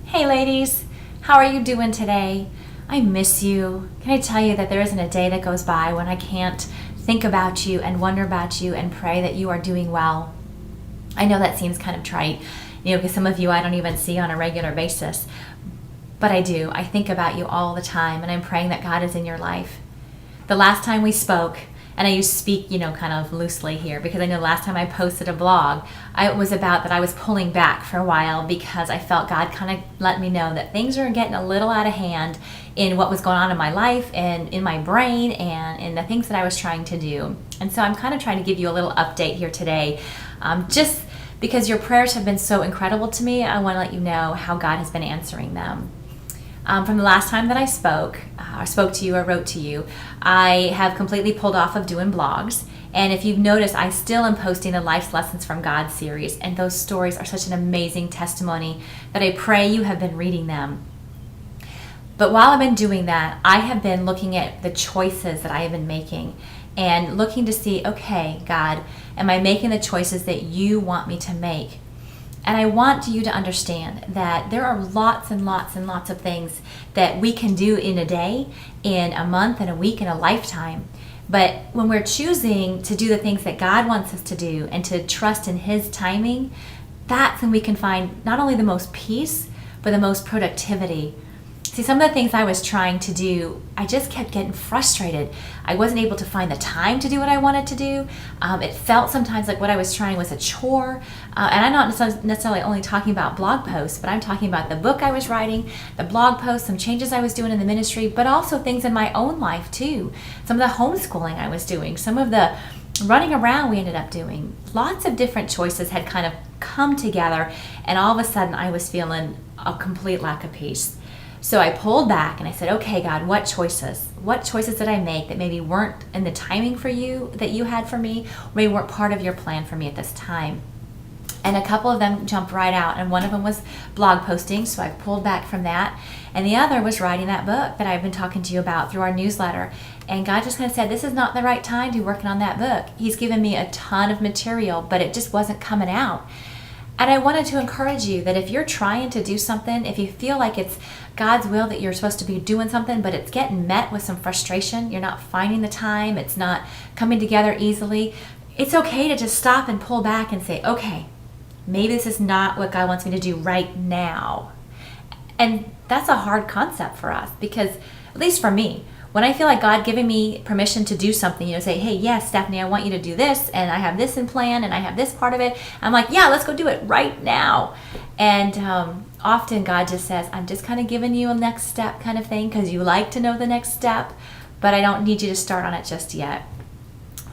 Hey ladies, how are you doing today? I miss you. Can I tell you that there isn't a day that goes by when I can't think about you and wonder about you and pray that you are doing well. I know that seems kind of trite, because some of you I don't even see on a regular basis, but I do. I think about you all the time, and I'm praying that God is in your life. The last time we spoke, and I use speak, kind of loosely here, because I know the last time I posted a blog, it was about that I was pulling back for a while because I felt God kind of let me know that things were getting a little out of hand in what was going on in my life and in my brain and in the things that I was trying to do. And so I'm kind of trying to give you a little update here today. Just because your prayers have been so incredible to me, I want to let you know how God has been answering them. From the last time that I spoke to you or wrote to you, I have completely pulled off of doing blogs. And if you've noticed, I still am posting the Life's Lessons from God series. And those stories are such an amazing testimony that I pray you have been reading them. But while I've been doing that, I have been looking at the choices that I have been making and looking to see, okay, God, am I making the choices that you want me to make? And I want you to understand that there are lots and lots and lots of things that we can do in a day, in a month, in a week, in a lifetime. But when we're choosing to do the things that God wants us to do and to trust in His timing, that's when we can find not only the most peace, but the most productivity. See, some of the things I was trying to do, I just kept getting frustrated. I wasn't able to find the time to do what I wanted to do. It felt sometimes like what I was trying was a chore. And I'm not necessarily only talking about blog posts, but I'm talking about the book I was writing, the blog posts, some changes I was doing in the ministry, but also things in my own life too. Some of the homeschooling I was doing, some of the running around we ended up doing. Lots of different choices had kind of come together, and all of a sudden I was feeling a complete lack of peace. So I pulled back and I said, okay, God, what choices did I make that maybe weren't in the timing for you that you had for me, or maybe weren't part of your plan for me at this time? And a couple of them jumped right out, and one of them was blog posting, so I pulled back from that. And the other was writing that book that I've been talking to you about through our newsletter. And God just kind of said, this is not the right time to be working on that book. He's given me a ton of material, but it just wasn't coming out. And I wanted to encourage you that if you're trying to do something, if you feel like it's God's will that you're supposed to be doing something, but it's getting met with some frustration, you're not finding the time, it's not coming together easily, it's okay to just stop and pull back and say, okay, maybe this is not what God wants me to do right now. And that's a hard concept for us because, at least for me, when I feel like God giving me permission to do something, say, hey, yes, Stephanie, I want you to do this, and I have this in plan, and I have this part of it. I'm like, yeah, let's go do it right now. And often God just says, I'm just kind of giving you a next step kind of thing because you like to know the next step, but I don't need you to start on it just yet.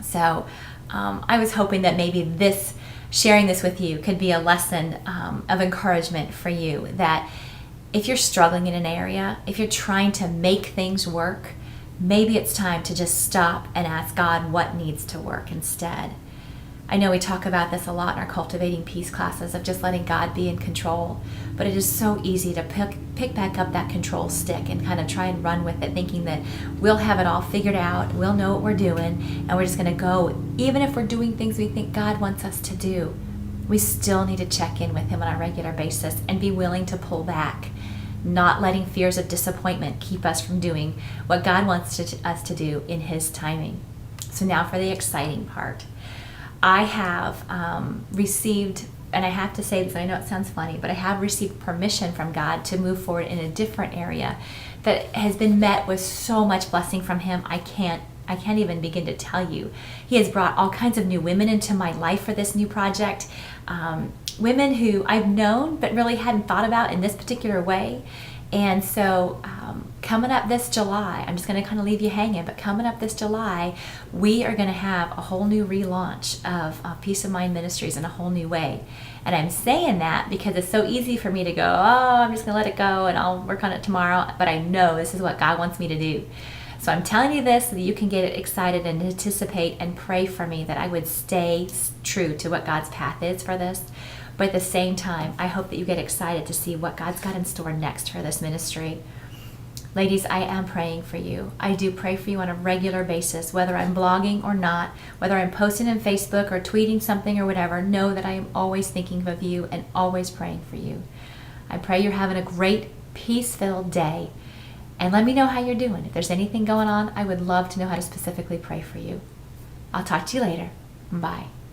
So I was hoping that maybe sharing this with you could be a lesson of encouragement for you, that if you're struggling in an area, if you're trying to make things work, maybe it's time to just stop and ask God what needs to work instead. I know we talk about this a lot in our Cultivating Peace classes of just letting God be in control, but it is so easy to pick back up that control stick and kind of try and run with it, thinking that we'll have it all figured out, we'll know what we're doing, and we're just going to go. Even if we're doing things we think God wants us to do, we still need to check in with Him on a regular basis and be willing to pull back, not letting fears of disappointment keep us from doing what God wants us to do in His timing. So now for the exciting part. I have received, and I have to say this, I know it sounds funny, but I have received permission from God to move forward in a different area that has been met with so much blessing from Him. I can't even begin to tell you. He has brought all kinds of new women into my life for this new project. Women who I've known but really hadn't thought about in this particular way. And so coming up this July, I'm just going to kind of leave you hanging, but coming up this July, we are going to have a whole new relaunch of Peace of Mind Ministries in a whole new way. And I'm saying that because it's so easy for me to go, oh, I'm just going to let it go and I'll work on it tomorrow. But I know this is what God wants me to do. So I'm telling you this so that you can get excited and anticipate and pray for me that I would stay true to what God's path is for this. But at the same time, I hope that you get excited to see what God's got in store next for this ministry. Ladies, I am praying for you. I do pray for you on a regular basis, whether I'm blogging or not, whether I'm posting on Facebook or tweeting something or whatever. Know that I am always thinking of you and always praying for you. I pray you're having a great, peace-filled day. And let me know how you're doing. If there's anything going on, I would love to know how to specifically pray for you. I'll talk to you later. Bye.